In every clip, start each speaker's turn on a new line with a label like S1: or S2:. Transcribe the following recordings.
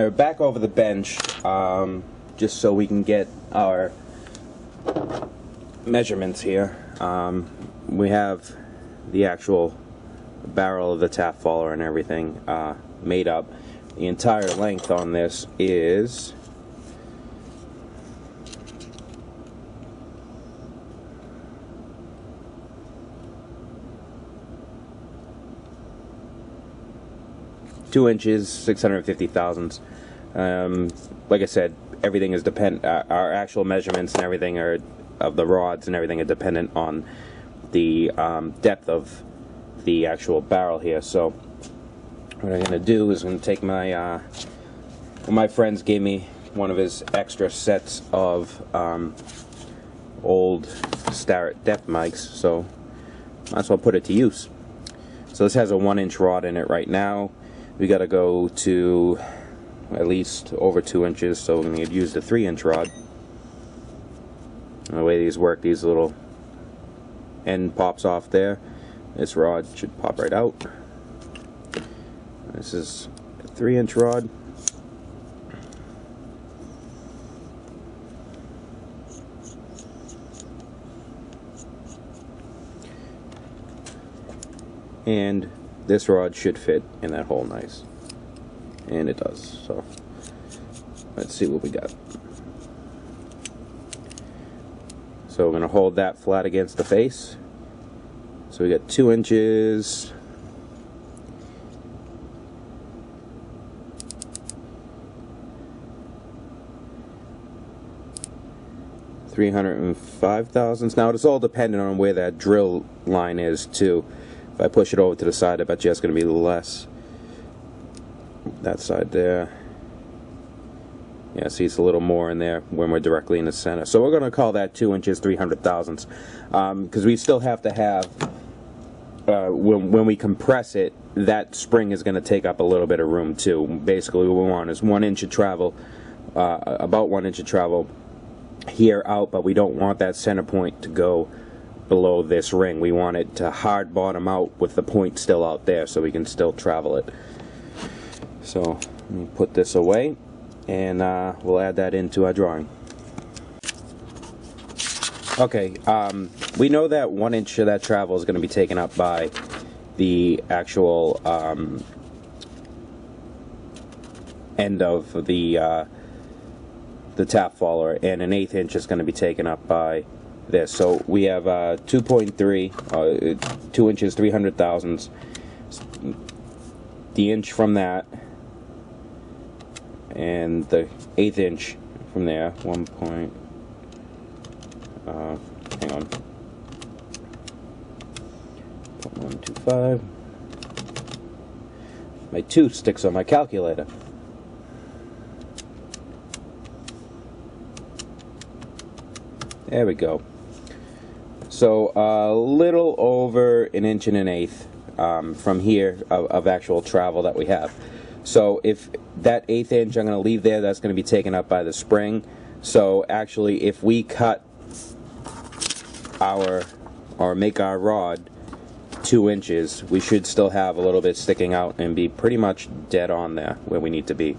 S1: we're back over the bench, just so we can get our measurements here. We have the actual barrel of the tap follower and everything made up. The entire length on this is 2 inches, 650 thoushdths. Like I said, everything is our actual measurements and everything are of the rods and everything are dependent on the depth of the actual barrel here. So what I'm going to do is I'm going to take my friends gave me one of his extra sets of old Starrett depth mics, so might as well put it to use. So this has a 1-inch rod in it right now. We got to go to at least over 2 inches, so we're going to use the 3-inch rod. And the way these work, these little end pops off there. This rod should pop right out. This is a 3-inch rod. And this rod should fit in that hole nice. And it does. So let's see what we got. So we're going to hold that flat against the face. So we got 2 inches. $305 thousandths. Now it's all dependent on where that drill line is too. If I push it over to the side, I bet you it's going to be less. That side there. Yeah, see, it's a little more in there when we're directly in the center. So we're going to call that 2 inches, 300 thousandths. Because we still have to have, when we compress it, that spring is going to take up a little bit of room too. Basically what we want is 1 inch of travel, about 1 inch of travel here out, but we don't want that center point to go below this ring. We want it to hard bottom out with the point still out there so we can still travel it. So let me put this away and we'll add that into our drawing. Okay, we know that 1 inch of that travel is going to be taken up by the actual end of the tap follower, and an 1/8 inch is going to be taken up by this. So we have 2.3, 2 inches, 300 thousandths. The inch from that, and the 1/8 inch from there. Hang on. 125. My 2 sticks on my calculator. There we go. So a little over 1 inch and 1/8 from here of actual travel that we have. So if that 1/8 inch I'm going to leave there, that's going to be taken up by the spring. So actually, if we cut make our rod 2 inches, we should still have a little bit sticking out and be pretty much dead on there where we need to be.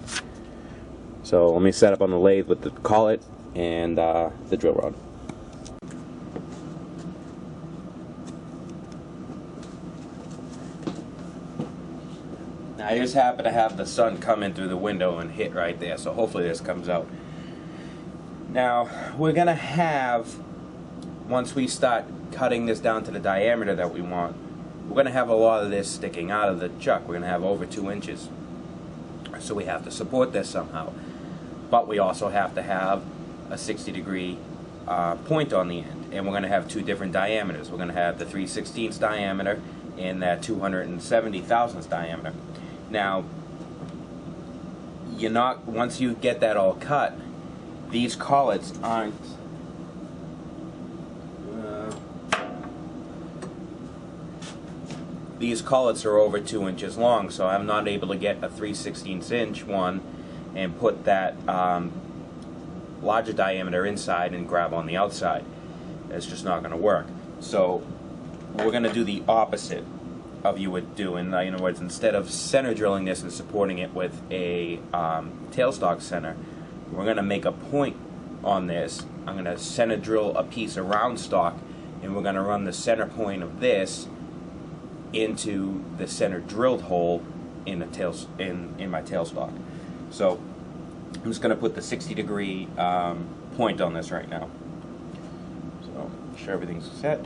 S1: So let me set up on the lathe with the collet and the drill rod. I just happen to have the sun come in through the window and hit right there, so hopefully this comes out. Now, we're going to have, once we start cutting this down to the diameter that we want, we're going to have a lot of this sticking out of the chuck. We're going to have over 2 inches. So we have to support this somehow. But we also have to have a 60-degree point on the end. And we're going to have 2 different diameters. We're going to have the 3/16 diameter and that 270 thousandths diameter. Now, once you get that all cut, these collets aren't these collets are over 2 inches long, so I'm not able to get a 3/16 inch one and put that larger diameter inside and grab on the outside. It's just not going to work. So we're going to do the opposite. of you would do. In other words, instead of center drilling this and supporting it with a tailstock center, we're going to make a point on this. I'm going to center drill a piece around stock, and we're going to run the center point of this into the center drilled hole in the in my tailstock. So I'm just going to put the 60-degree point on this right now. So make sure everything's set.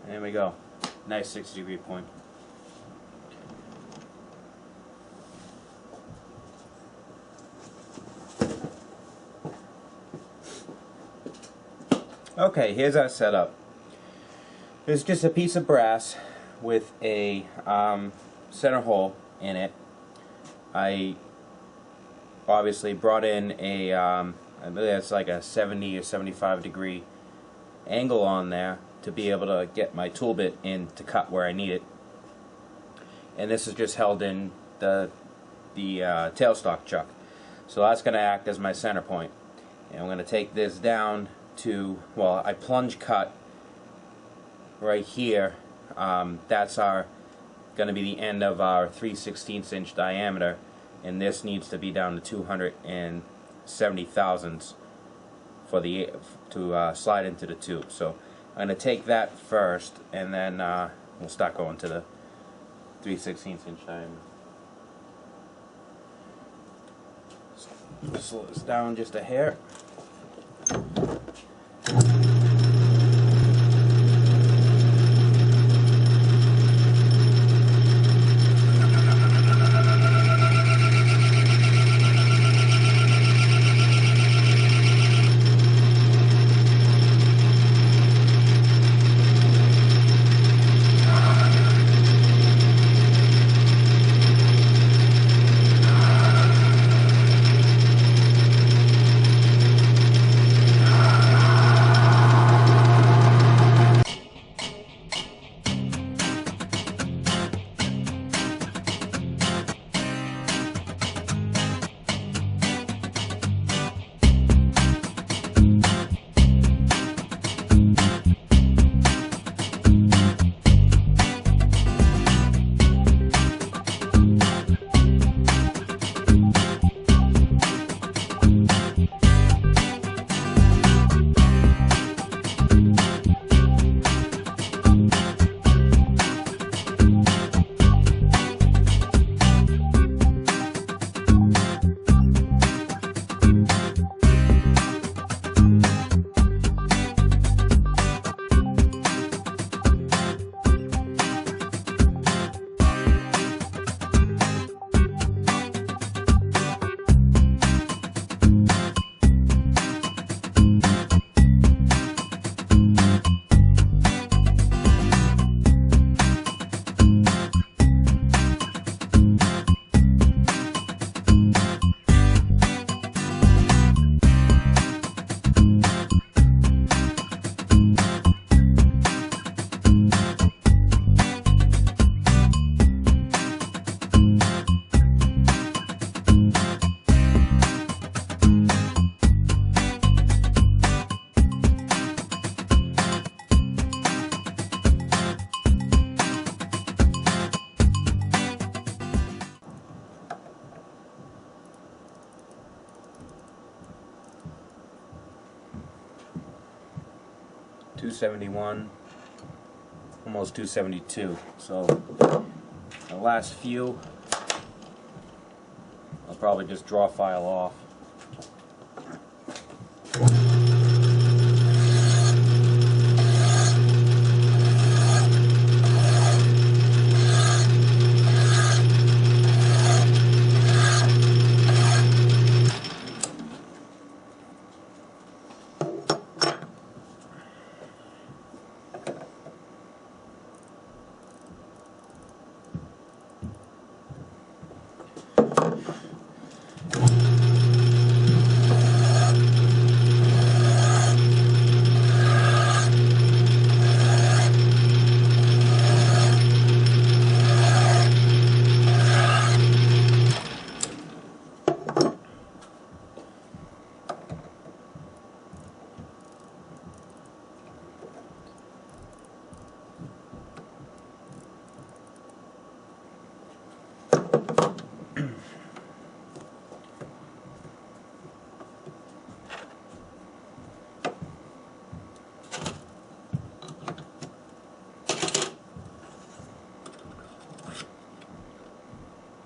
S1: There we go. Nice 60-degree point. Okay, here's our setup. There's just a piece of brass with a center hole in it. I obviously brought in a, I believe that's like a 70 or 75 degree angle on there to be able to get my tool bit in to cut where I need it. And this is just held in the tailstock chuck. So that's going to act as my center point. And I'm going to take this down to, well, I plunge cut right here. That's going to be the end of our 3/16 inch diameter, and this needs to be down to 270 thousandths for the to slide into the tube. So I'm going to take that first, and then we'll start going to the 3/16 inch diameter. So slow this down just a hair. 271, almost 272. So the last few, I'll probably just draw file off.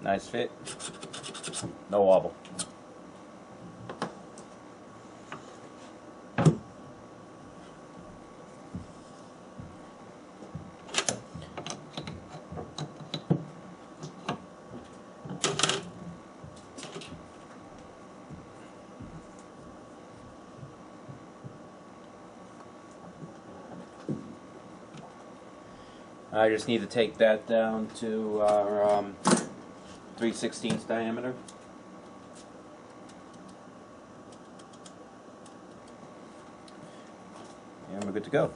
S1: Nice fit, no wobble. I just need to take that down to our 3/16 diameter. And we're good to go.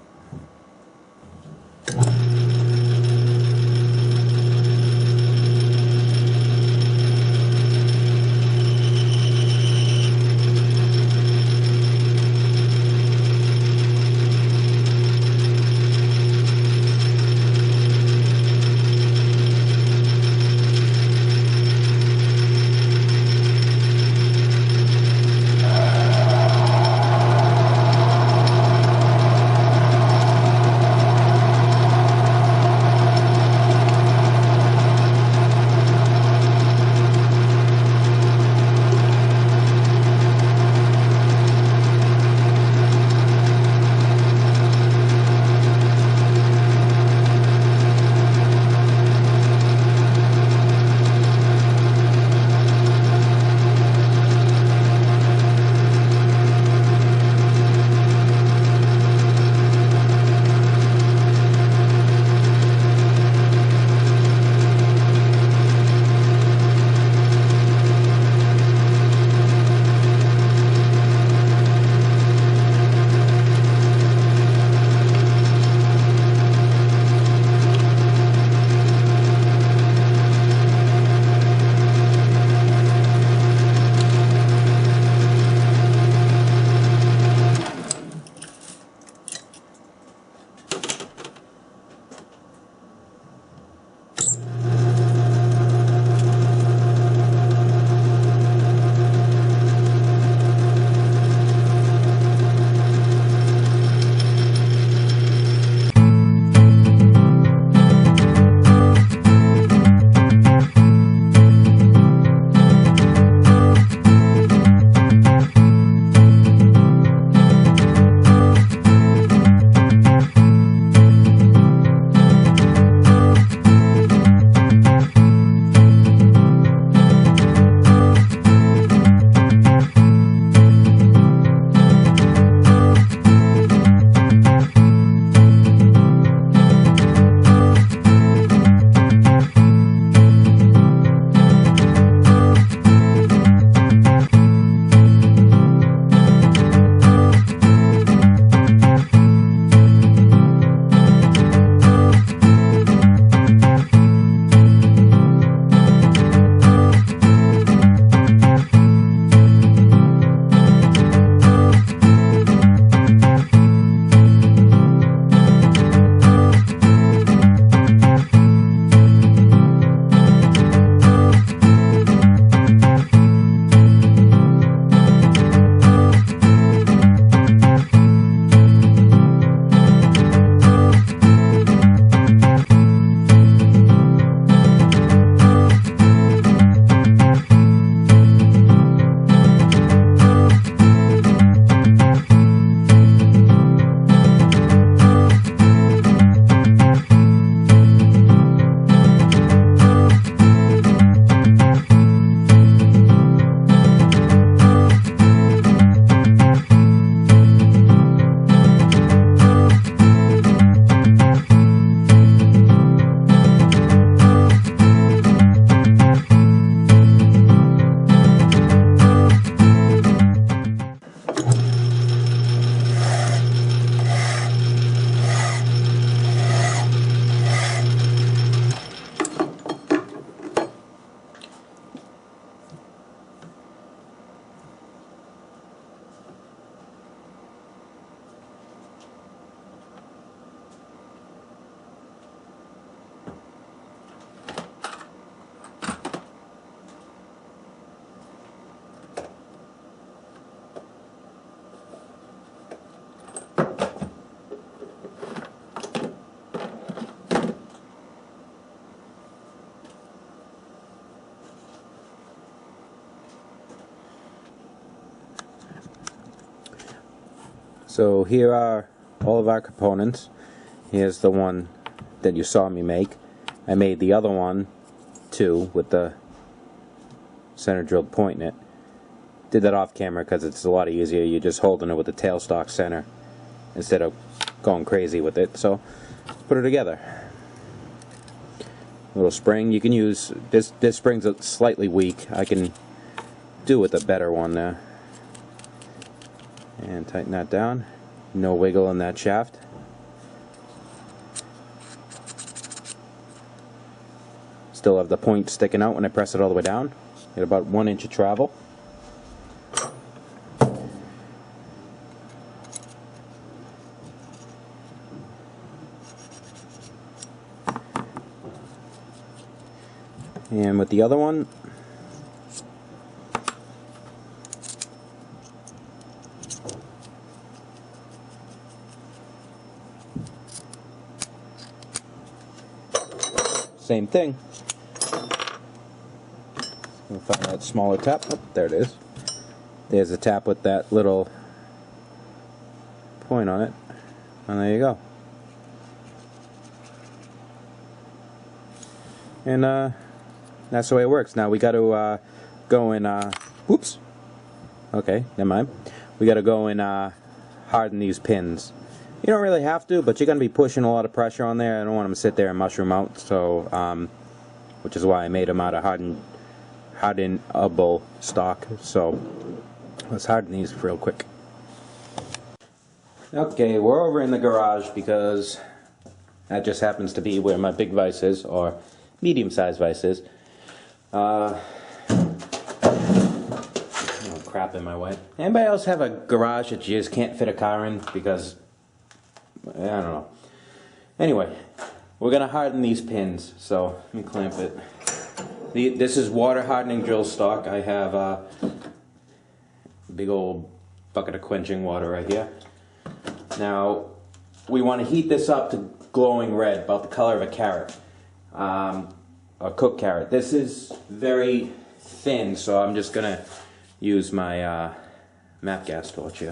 S1: So here are all of our components. Here's the one that you saw me make. I made the other one too with the center drilled point in it. Did that off camera because it's a lot easier. You're just holding it with the tailstock center instead of going crazy with it. So put it together. Little spring. You can use this. This spring's slightly weak. I can do with a better one there. And tighten that down. No wiggle in that shaft. Still have the point sticking out when I press it all the way down. Get about 1 inch of travel. And with the other one, same thing. We'll find that smaller tap. Oh, there it is. There's a tap with that little point on it. And there you go. And that's the way it works. Now we got to go and whoops. Okay, never mind. We got to go and harden these pins. You don't really have to, but you're going to be pushing a lot of pressure on there. I don't want them to sit there and mushroom out. So, which is why I made them out of hardenable stock. So let's harden these real quick. Okay, we're over in the garage because that just happens to be where my big vise is, or medium-sized vise is. Oh, crap in my way. Anybody else have a garage that you just can't fit a car in because, I don't know. Anyway, we're going to harden these pins, so let me clamp it. This is water hardening drill stock. I have a big old bucket of quenching water right here. Now, we want to heat this up to glowing red, about the color of a carrot. A cooked carrot. This is very thin, so I'm just going to use my MAP gas torch here.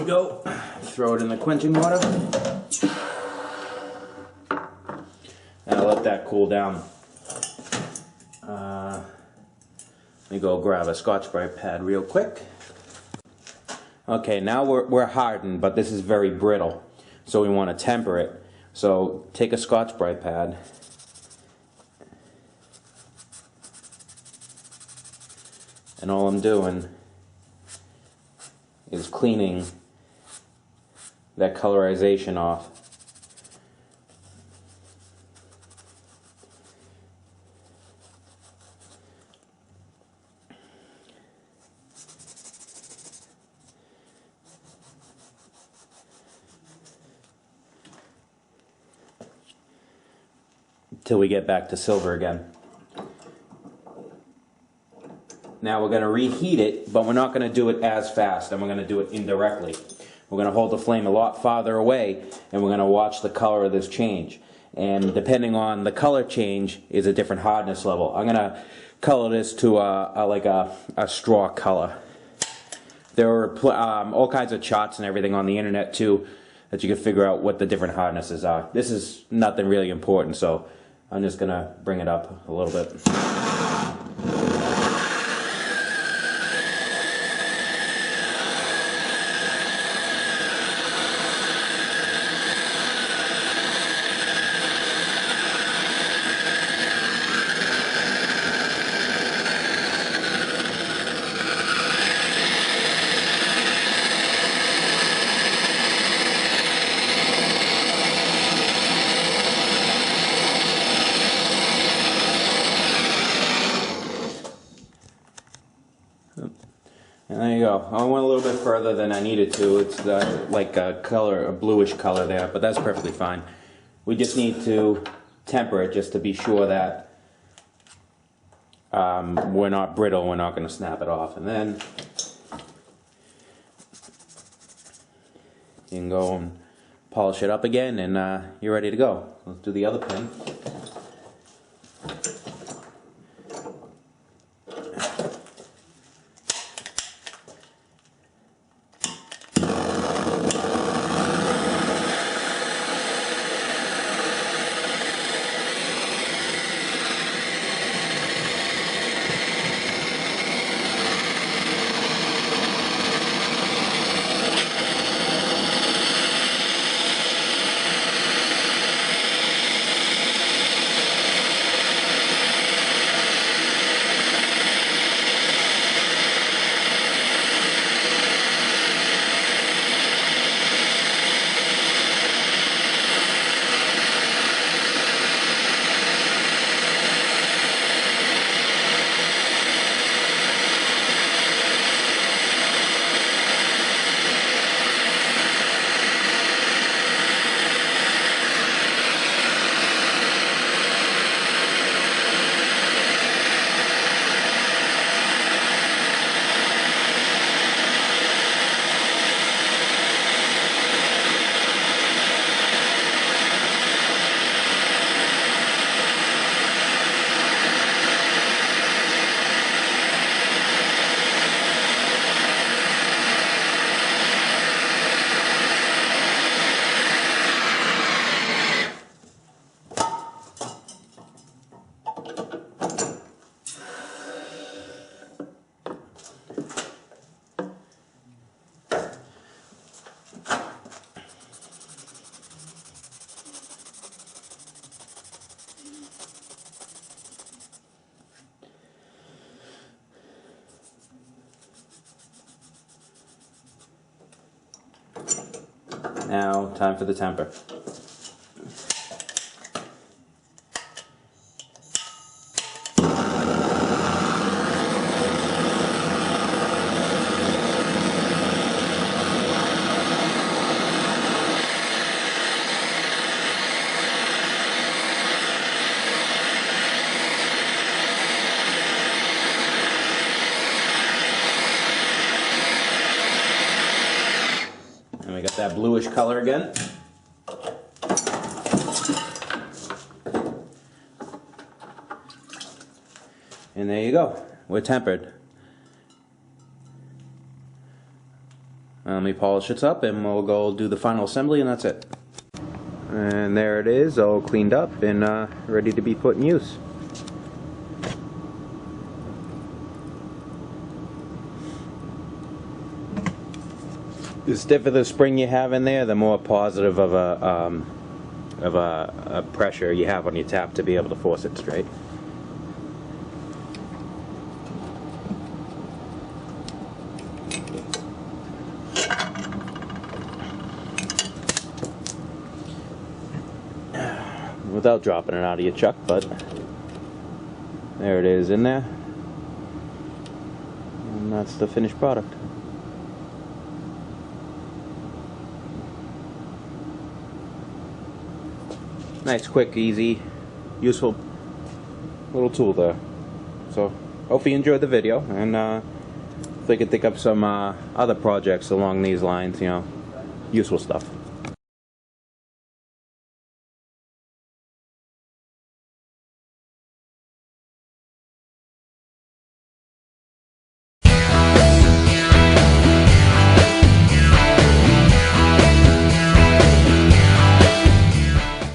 S1: Go. Throw it in the quenching water. And I'll let that cool down. Let me go grab a Scotch-Brite pad real quick. Okay, now we're hardened, but this is very brittle, so we want to temper it. So take a Scotch-Brite pad. And all I'm doing is cleaning that colorization off. Till we get back to silver again. Now we're going to reheat it, but we're not going to do it as fast, and we're going to do it indirectly. We're going to hold the flame a lot farther away, and we're going to watch the color of this change. And depending on the color change is a different hardness level. I'm going to color this to like a straw color. There are all kinds of charts and everything on the internet too that you can figure out what the different hardnesses are. This is nothing really important, so I'm just going to bring it up a little bit. go. I went a little bit further than I needed to. It's like a color, a bluish color there, but that's perfectly fine. We just need to temper it just to be sure that we're not brittle, we're not going to snap it off. And then you can go and polish it up again, and you're ready to go. Let's do the other pin. Now, time for the temper. And we got that bluish color again. And there you go. We're tempered. Let me polish it up and we'll go do the final assembly, and that's it. And there it is, all cleaned up and ready to be put in use. The stiffer the spring you have in there, the more positive of a pressure you have on your tap to be able to force it straight. Without dropping it out of your chuck, but there it is in there, and that's the finished product. Nice, quick, easy, useful little tool there. So, hopefully you enjoyed the video, and if we can think up some other projects along these lines, you know, useful stuff.